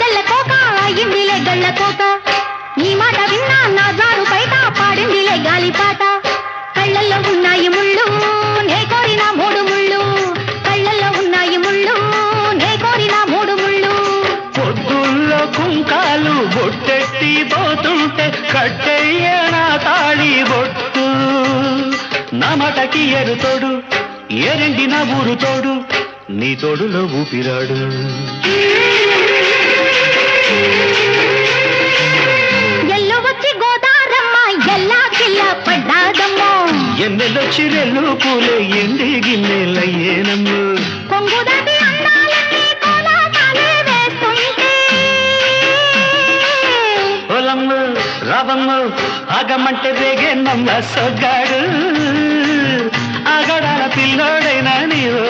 తెల్ల కోక అయ్యిందిలే గళ్ళ కోక నీ మాట విన్నా నా జారు బయట పాడిందిలే గాలిపాట కళ్ళల్లో ఉన్నాయి ముళ్ళు నే కోరిన మూడు ముళ్ళు కళ్ళల్లో ఉన్నాయి ముళ్ళు నే కోరిన మూడు ముళ్ళు పొద్దుల్లో కుంకాలు బొట్టెట్టి పోతుంటే కట్టెయ్య నా తాళి బొట్టు నా మటకి ఎరుతోడు ఎరండి నా ఊరు తోడు నీ తోడులో ఊపిరాడు ఎల్లు వచ్చి గోదారమ్మ ఎల్లా కిల్ల పడ్డాదమ్మో ఎన్నెలొచ్చి రెల్లు పూలే ఎండి గిన్నెలయ్యేనమ్మ కొంగు దాటి అందాలన్నీ కోలాటాలే వేస్తుంటే పొలమ్మ రావమ్మ ఆగమంటే రేగే నమ్మ సొగ్గాడు ఆగడాల పిల్లోడైనా నీవో